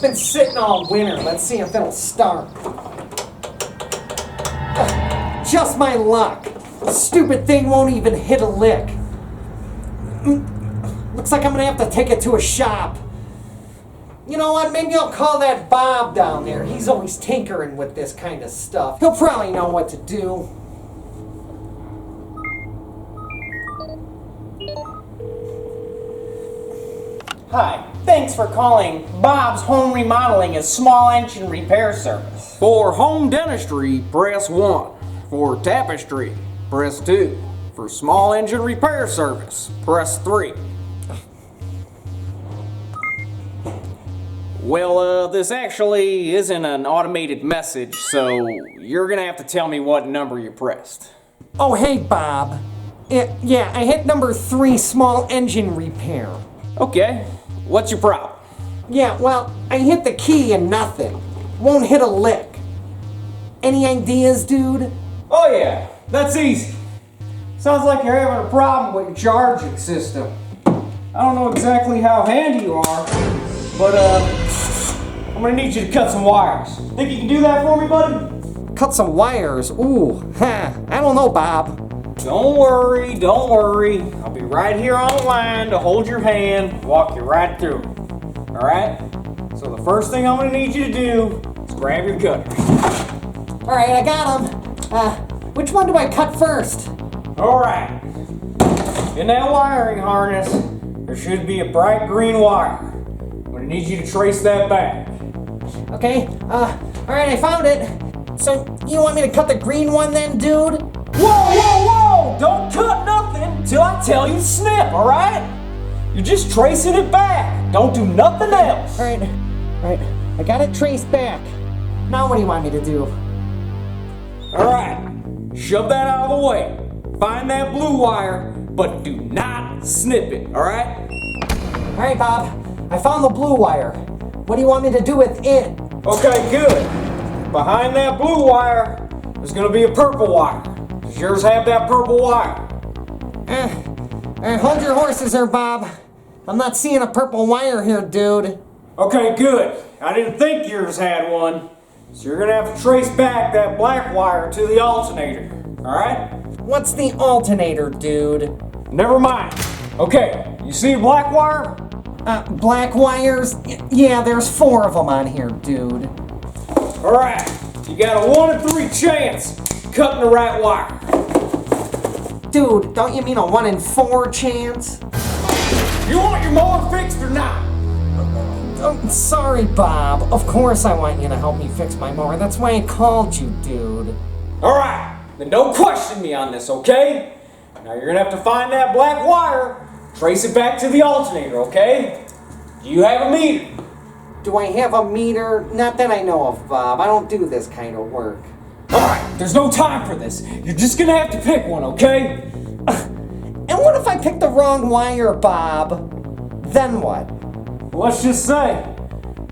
been sitting all winter. Let's see if it'll start. Just my luck. The stupid thing won't even hit a lick. Looks like I'm gonna have to take it to a shop. You know what? Maybe I'll call that Bob down there. He's always tinkering with this kind of stuff. He'll probably know what to do. Hi, thanks for calling Bob's Home Remodeling and Small Engine Repair Service. For home dentistry, press 1. For tapestry, press 2. For small engine repair service, press 3. Well, this actually isn't an automated message, so you're gonna have to tell me what number you pressed. Oh, hey, Bob. Yeah, I hit number 3, small engine repair. Okay, what's your problem? Yeah, well, I hit the key and nothing. Won't hit a lick. Any ideas, dude? Oh yeah, that's easy. Sounds like you're having a problem with your charging system. I don't know exactly how handy you are, but I'm gonna need you to cut some wires. Think you can do that for me, buddy? Cut some wires? Ooh, I don't know, Bob. Don't worry, don't worry. I'll be right here on the line to hold your hand, walk you right through. Alright? So the first thing I'm gonna need you to do is grab your cutters. Alright, I got them. Which one do I cut first? Alright. In that wiring harness, there should be a bright green wire. I'm gonna need you to trace that back. Okay, alright, I found it. So, you want me to cut the green one then, dude? Whoa, whoa, whoa! Don't cut nothing till I tell you to snip, alright? You're just tracing it back. Don't do nothing else. Alright, I got it traced back. Now what do you want me to do? Alright, shove that out of the way. Find that blue wire, but do not snip it, alright? Alright, Bob, I found the blue wire. What do you want me to do with it? Okay, good. Behind that blue wire, there's gonna be a purple wire. Does yours have that purple wire? Hold your horses there, Bob. I'm not seeing a purple wire here, dude. Okay, good. I didn't think yours had one. So you're gonna have to trace back that black wire to the alternator, alright? What's the alternator, dude? Never mind. Okay, you see a black wire? Black wires? Yeah, there's 4 of them on here, dude. Alright, you got a 1 in 3 chance cutting the right wire. Dude, don't you mean a 1 in 4 chance? You want your mower fixed or not? Oh, sorry, Bob. Of course I want you to help me fix my mower. That's why I called you, dude. Alright, then don't question me on this, okay? Now you're gonna have to find that black wire, trace it back to the alternator, okay? Do you have a meter? Do I have a meter? Not that I know of, Bob. I don't do this kind of work. Alright, there's no time for this. You're just gonna have to pick one, okay? And what if I pick the wrong wire, Bob? Then what? Let's just say,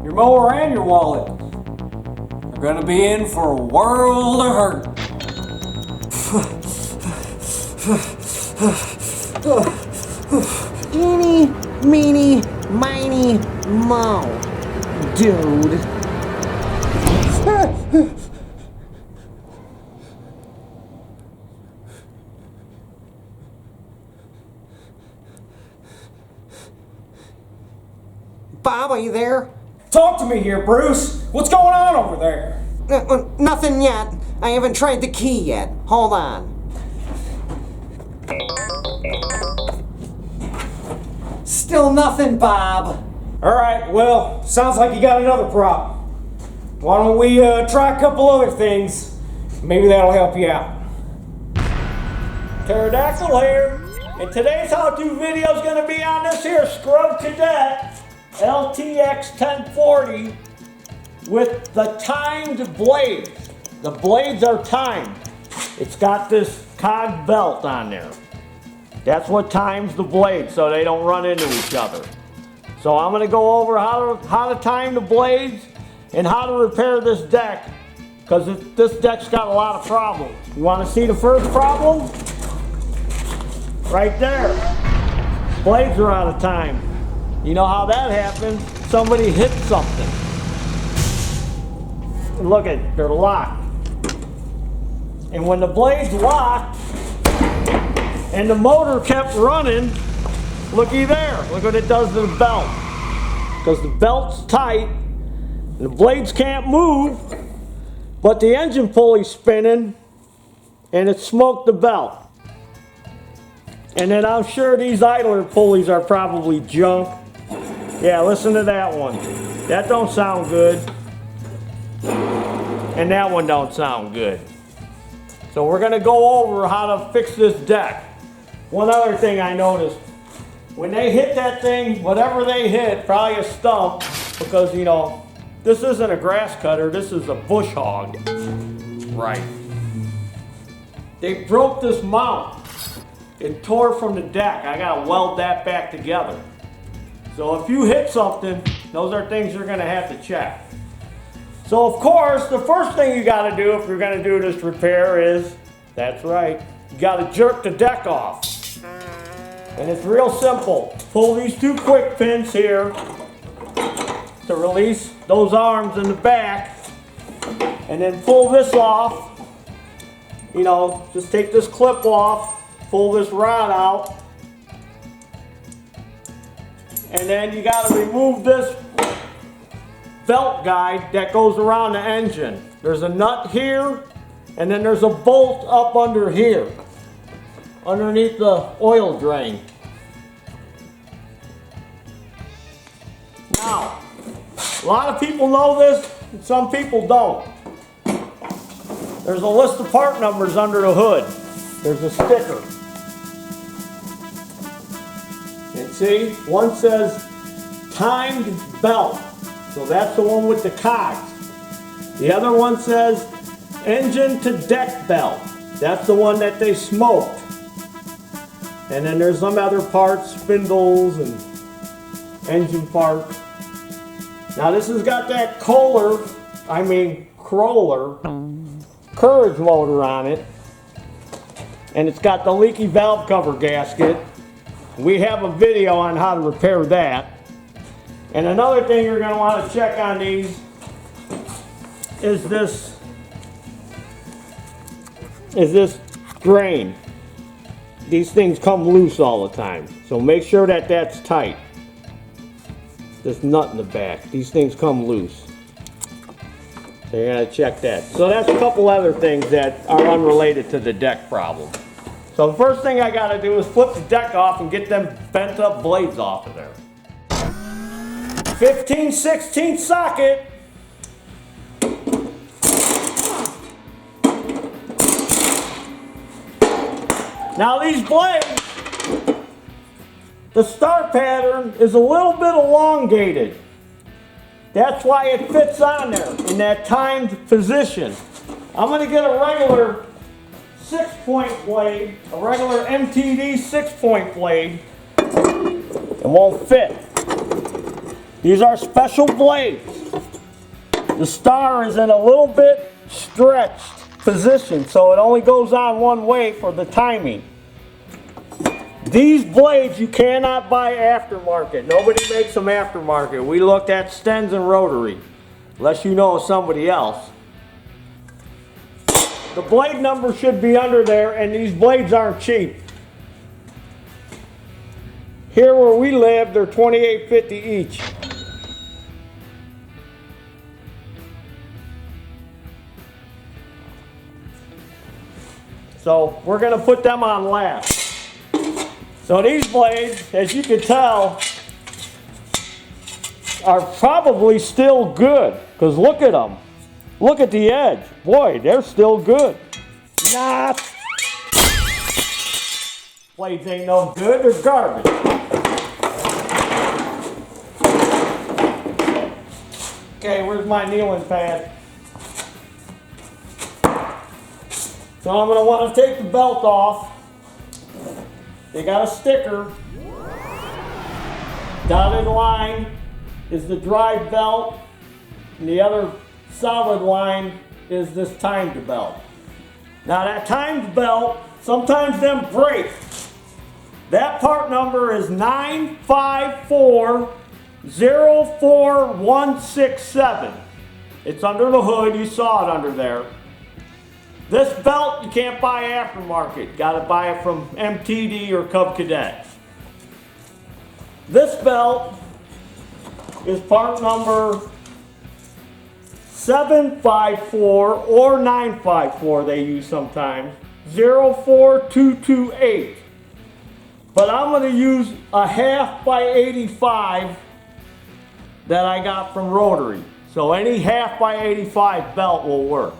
your mower and your wallet are gonna be in for a world of hurt. Eeny, meeny, miny, moe, dude. Bob, are you there? Talk to me here, Bruce. What's going on over there? Nothing yet. I haven't tried the key yet. Hold on. Still nothing, Bob. Alright, well, sounds like you got another problem. Why don't we try a couple other things? Maybe that'll help you out. Pterodactyl here, and today's how-to video is going to be on this here Cub Cadet LTX 1040 with the timed blades. The blades are timed. It's got this cog belt on there. That's what times the blades so they don't run into each other. So I'm going to go over how to time the blades and how to repair this deck, because this deck's got a lot of problems. You want to see the first problem? Right there. Blades are out of time. You know how that happens? Somebody hit something. look at, they're locked. And when the blade's locked and the motor kept running, looky there, look what it does to the belt. Because the belt's tight, and the blades can't move, but the engine pulley's spinning, and it smoked the belt. And then I'm sure these idler pulleys are probably junk. Yeah, listen to that one. That don't sound good. And that one don't sound good. So we're gonna go over how to fix this deck. One other thing I noticed, when they hit that thing, whatever they hit, probably a stump, because you know, this isn't a grass cutter, this is a bush hog. Right. They broke this mount. It tore from the deck. I gotta weld that back together. So if you hit something, those are things you're gonna have to check. So of course, the first thing you gotta do if you're gonna do this repair is, that's right, you gotta jerk the deck off. And it's real simple. Pull these two quick pins here to release those arms in the back, and then pull this off. You know, just take this clip off, pull this rod out, and then you got to remove this belt guide that goes around the engine. There's a nut here, and then there's a bolt up under here, underneath the oil drain. Now, a lot of people know this, and some people don't. There's a list of part numbers under the hood. There's a sticker. And see, one says timed belt. So that's the one with the cogs. The other one says engine to deck belt. That's the one that they smoked. And then there's some other parts, spindles and engine parts. Now this has got that Kohler, Courage motor on it. And it's got the leaky valve cover gasket. We have a video on how to repair that. And another thing you're going to want to check on these is this drain. These things come loose all the time. So make sure that that's tight. This nut in the back. These things come loose. So you're going to check that. So that's a couple other things that are unrelated to the deck problem. So the first thing I got to do is flip the deck off and get them bent up blades off of there. 15/16 socket. Now these blades, the star pattern is a little bit elongated. That's why it fits on there in that timed position. I'm going to get a regular 6-point blade, a regular MTD 6-point blade. It won't fit. These are special blades. The star is in a little bit stretched position, so it only goes on one way for the timing. These blades you cannot buy aftermarket. Nobody makes them aftermarket. We looked at Stens and Rotary, unless you know somebody else. The blade number should be under there, and these blades aren't cheap. Here where we live, they're $28.50 each. So we're going to put them on last. So these blades, as you can tell, are probably still good. Because look at them. Look at the edge. Boy, they're still good. Nah. Blades ain't no good. They're garbage. Okay, where's my kneeling pad? So I'm going to want to take the belt off. They got a sticker. Dotted line is the drive belt, and the other solid line is this timed belt. Now that timed belt, sometimes them break. That part number is 95404167. It's under the hood. You saw it under there. This belt you can't buy aftermarket. Got to buy it from MTD or Cub Cadet. This belt is part number 754 or 954 they use sometimes. 04228. But I'm going to use a 1/2 by 85 that I got from Rotary. So any 1/2 by 85 belt will work.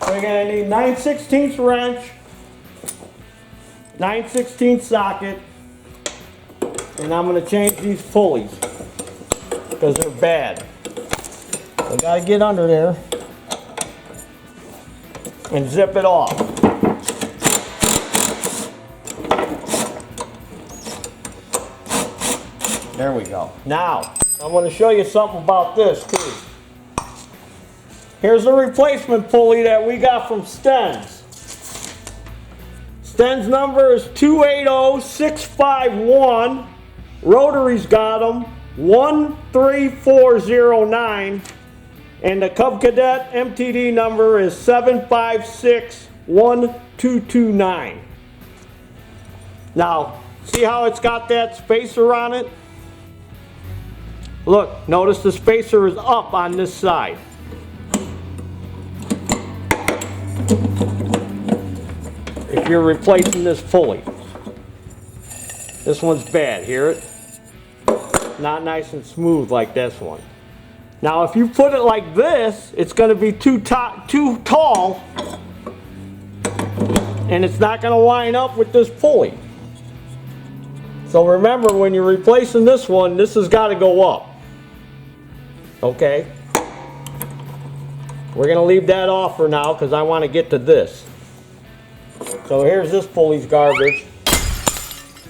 We're going to need 9/16 wrench, 9/16 socket, and I'm going to change these pulleys because they're bad. I got to get under there and zip it off. There we go. Now, I'm going to show you something about this too. Here's a replacement pulley that we got from Sten's. Sten's number is 280651. Rotary's got them 13409. And the Cub Cadet MTD number is 7561229. Now, see how it's got that spacer on it? Look, notice the spacer is up on this side. If you're replacing this pulley. This one's bad, hear it? Not nice and smooth like this one. Now if you put it like this, it's going to be too tall and it's not going to line up with this pulley. So remember, when you're replacing this one, this has got to go up. Okay? We're going to leave that off for now because I want to get to this. So here's this pulley's garbage.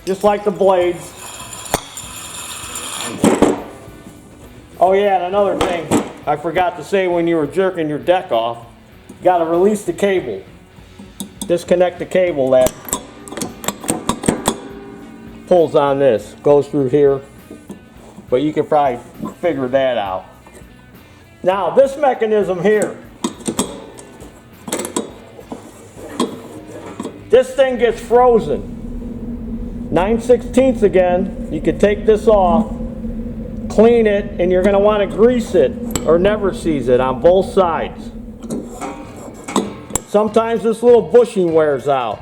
Just like the blades. Oh yeah, and another thing I forgot to say when you were jerking your deck off, you got to release the cable. Disconnect the cable that pulls on this. Goes through here. But you can probably figure that out. Now this mechanism here. This thing gets frozen. 9/16 again. You can take this off, clean it, and you're going to want to grease it or never seize it on both sides. Sometimes this little bushing wears out.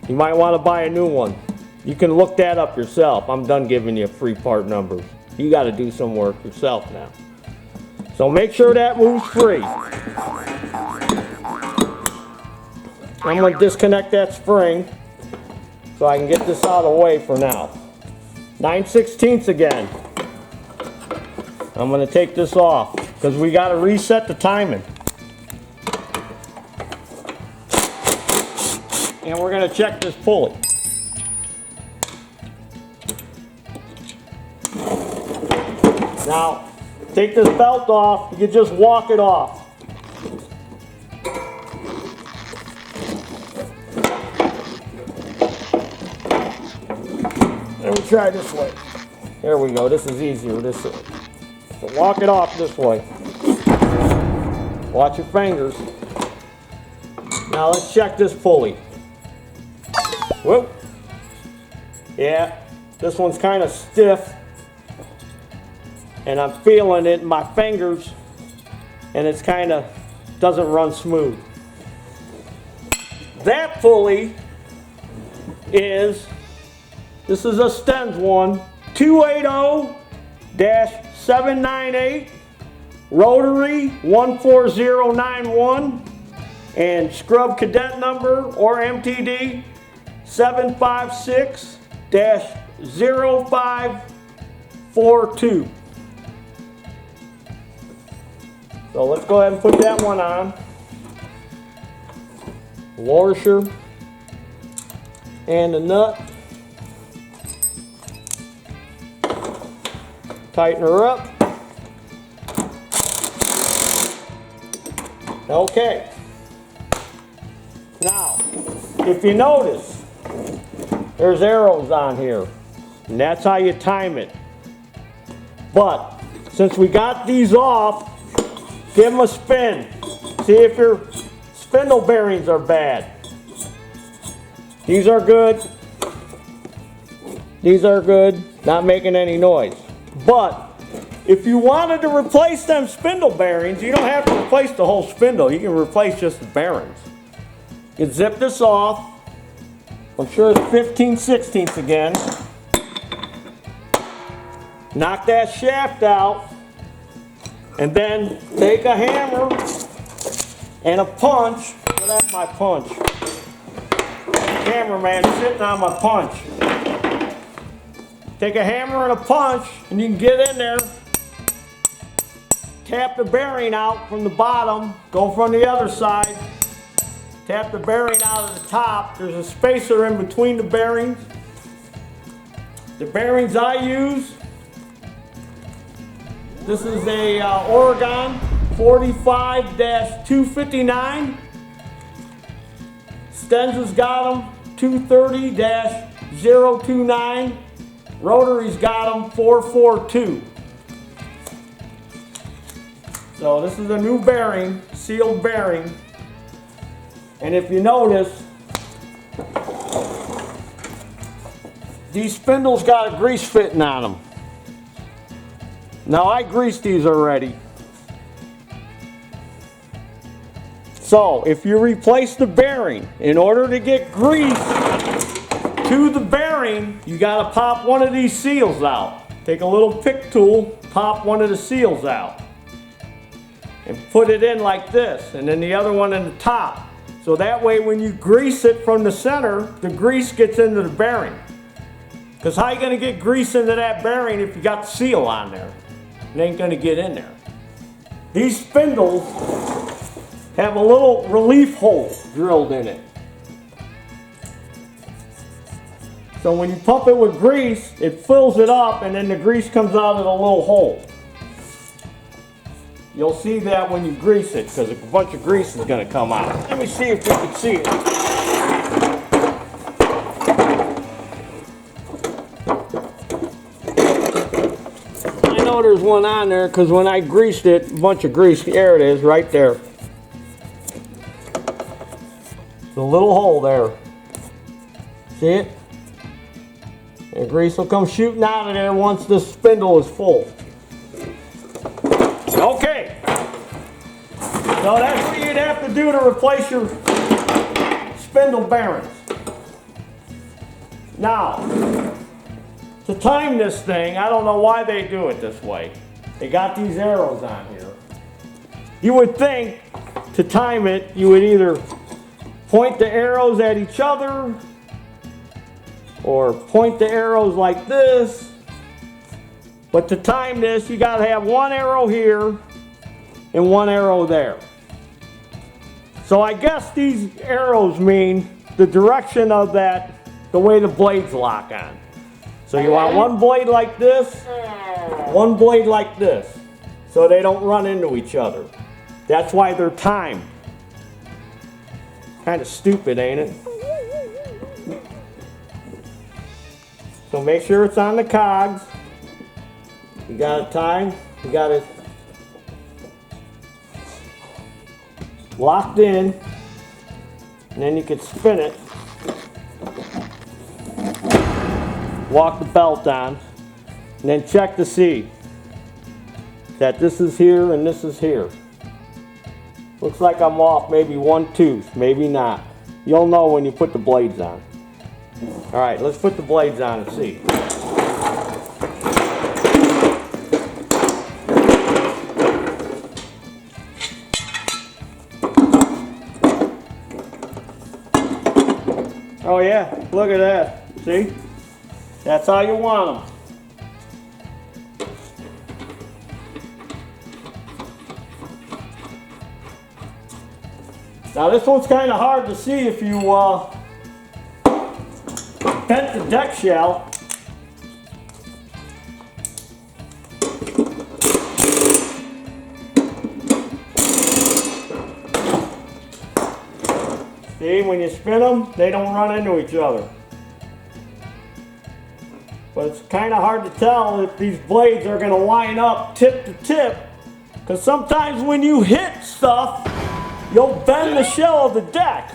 You might want to buy a new one. You can look that up yourself. I'm done giving you free part numbers. You got to do some work yourself now. So make sure that moves free. I'm going to disconnect that spring so I can get this out of the way for now. 9/16 again. I'm going to take this off because we got to reset the timing. And we're going to check this pulley. Now, take this belt off. You can just walk it off. Let me try this way. There we go. This is easier this way. So walk it off this way. Watch your fingers. Now let's check this pulley. Whoop. Yeah, this one's kind of stiff. And I'm feeling it in my fingers. And it's kind of doesn't run smooth. That pulley is, this is a Sten's one, 280-798, Rotary 14091, and Scrub Cadet number or MTD 756-0542. So let's go ahead and put that one on. Washer and the nut. Tighten her up. Okay. Now, if you notice, there's arrows on here, and that's how you time it. But since we got these off, Give them a spin. See if your spindle bearings are bad. These are good. These are good. Not making any noise. But if you wanted to replace them spindle bearings, you don't have to replace the whole spindle. You can replace just the bearings. You can zip this off. I'm sure it's 15/16 again. Knock that shaft out. And then take a hammer and a punch. Well, that's my punch. Cameraman sitting on my punch. Take a hammer and a punch, and you can get in there. Tap the bearing out from the bottom. Go from the other side. Tap the bearing out of the top. There's a spacer in between the bearings. The bearings I use. This is a Oregon 45-259. Stenz's got them 230-029. Rotary's got them 442. So this is a new bearing, sealed bearing. And if you notice, these spindles got a grease fitting on them. Now I greased these already. So if you replace the bearing, in order to get grease to the bearing, you got to pop one of these seals out. Take a little pick tool, pop one of the seals out. And put it in like this, and then the other one in the top. So that way when you grease it from the center, the grease gets into the bearing. Because how are you going to get grease into that bearing if you got the seal on there? It ain't going to get in there. These spindles have a little relief hole drilled in it. So when you pump it with grease, it fills it up and then the grease comes out of the little hole. You'll see that when you grease it because a bunch of grease is going to come out. Let me see if you can see it. I know there's one on there because when I greased it, a bunch of grease, there it is, right there. The little hole there. See it? The grease will come shooting out of there once the spindle is full. Okay. So that's what you'd have to do to replace your spindle bearings. Now, to time this thing, I don't know why they do it this way. They got these arrows on here. You would think to time it, you would either point the arrows at each other or point the arrows like this. But to time this, you got to have one arrow here and one arrow there. So I guess these arrows mean the direction of that, the way the blades lock on. So you want one blade like this, one blade like this, so they don't run into each other. That's why they're timed. Kind of stupid, ain't it? So make sure it's on the cogs. You got it timed, you got it locked in, and then you can spin it. Walk the belt on, and then check to see that this is here and this is here. Looks like I'm off maybe one tooth, maybe not. You'll know when you put the blades on. All right, let's put the blades on and see. Oh yeah, look at that. See? That's how you want them. Now this one's kind of hard to see if you bent the deck shell. See, when you spin them, they don't run into each other. But it's kind of hard to tell if these blades are going to line up tip to tip Because sometimes when you hit stuff, you'll bend the shell of the deck.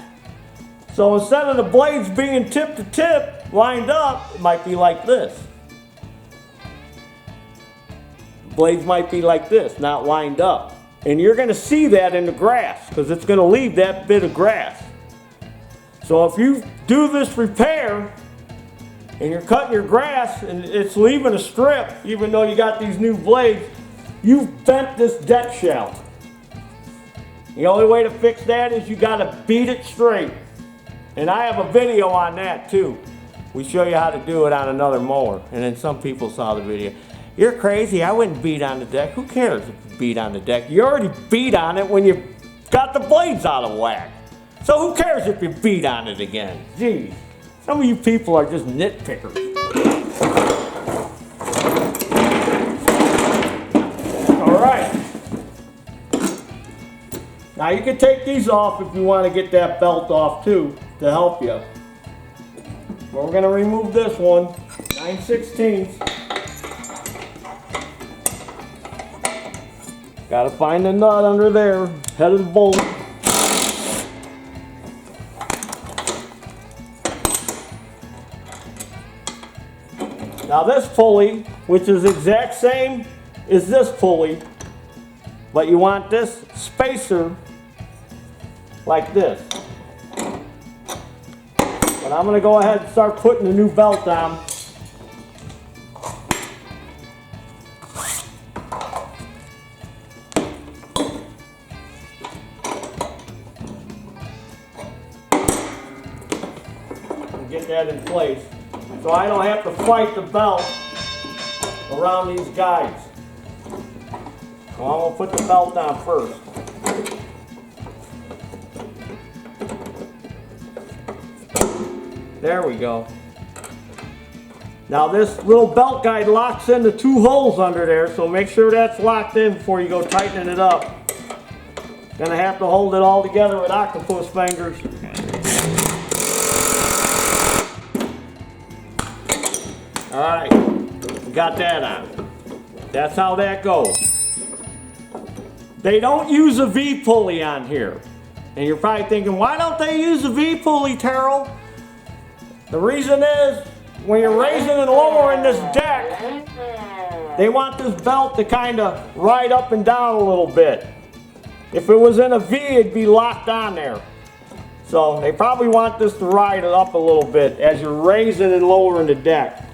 So instead of the blades being tip to tip, lined up, it might be like this. Blades might be like this, not lined up. And you're going to see that in the grass because it's going to leave that bit of grass. So if you do this repair and you're cutting your grass and it's leaving a strip, even though you got these new blades, you've bent this deck shell. The only way to fix that is you got to beat it straight. And I have a video on that too. We show you how to do it on another mower. And then some people saw the video. You're crazy, I wouldn't beat on the deck. Who cares if you beat on the deck? You already beat on it when you got the blades out of whack. So who cares if you beat on it again? Geez, some of you people are just nitpickers. All right. Now you can take these off if you want to get that belt off too, to help you. But we're gonna remove this one, 9/16. Gotta find the nut under there, head of the bolt. Now this pulley, which is the exact same as this pulley, but you want this spacer like this. But I'm gonna go ahead and start putting the new belt on. Get that in place so I don't have to fight the belt around these guides. So I'm going to put the belt on first. There we go. Now this little belt guide locks into 2 holes under there, so make sure that's locked in before you go tightening it up. Gonna have to hold it all together with octopus fingers. Alright, we got that on. That's how that goes. They don't use a V-pulley on here. And you're probably thinking, why don't they use a V-pulley, Taryl? The reason is, when you're raising and lowering this deck, they want this belt to kind of ride up and down a little bit. If it was in a V, it'd be locked on there. So they probably want this to ride it up a little bit as you're raising and lowering the deck.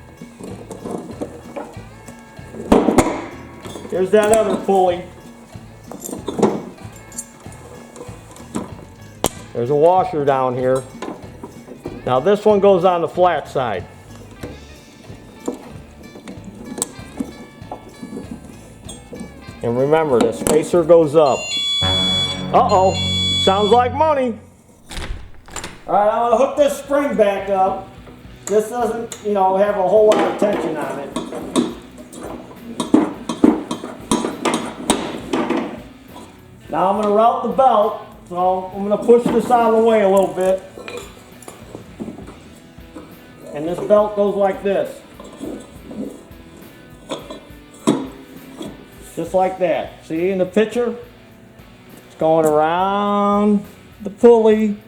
Here's that other pulley. There's a washer down here. Now this one goes on the flat side. And remember, the spacer goes up. Uh-oh, sounds like money. All right, I'm gonna hook this spring back up. This doesn't, have a whole lot of tension on it. Now I'm gonna route the belt, so I'm gonna push this out of the way a little bit. And this belt goes like this. Just like that. See in the picture? It's going around the pulley,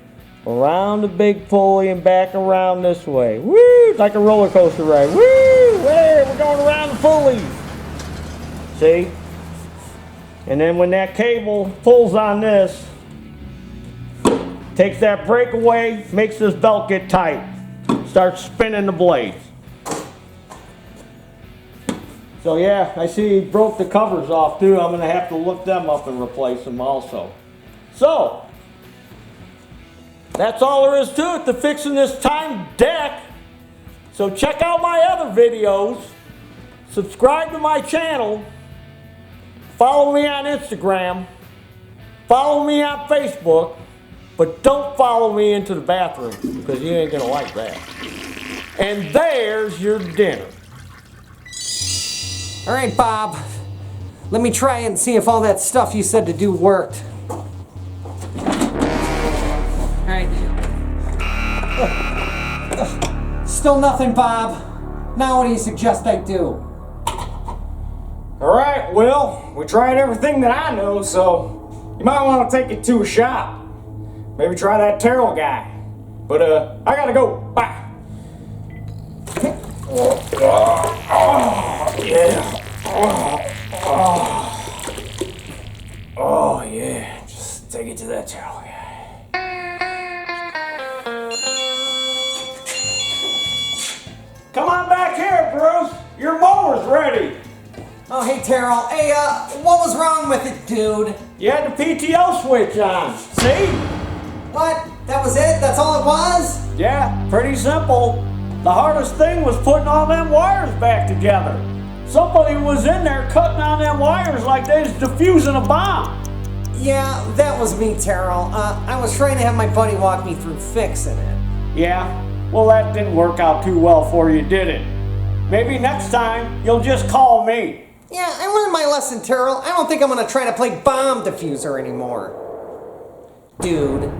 around the big pulley, and back around this way. Woo! Like a roller coaster ride. Woo! Hey, we're going around the pulley. See? And then when that cable pulls on this, takes that brake away, makes this belt get tight. Starts spinning the blades. So yeah, I see he broke the covers off too. I'm gonna have to look them up and replace them also. So, that's all there is to it to fixing this timed deck. So check out my other videos. Subscribe to my channel. Follow me on Instagram. Follow me on Facebook. But don't follow me into the bathroom because you ain't gonna like that. And there's your dinner. All right, Bob. Let me try and see if all that stuff you said to do worked. All right. Still nothing, Bob. Now what do you suggest I do? Alright, well, we tried everything that I know, so you might want to take it to a shop. Maybe try that Taryl guy. But, I gotta go. Bye. Yeah. Oh, yeah. Just take it to that Taryl guy. Come on back here, Bruce. Your mower's ready. Oh, hey, Taryl. Hey, what was wrong with it, dude? You had the PTO switch on. See? What? That was it? That's all it was? Yeah, pretty simple. The hardest thing was putting all them wires back together. Somebody was in there cutting on them wires like they was diffusing a bomb. Yeah, that was me, Taryl. I was trying to have my buddy walk me through fixing it. Yeah, well that didn't work out too well for you, did it? Maybe next time you'll just call me. Yeah, I learned my lesson, Taryl. I don't think I'm gonna try to play bomb diffuser anymore. Dude.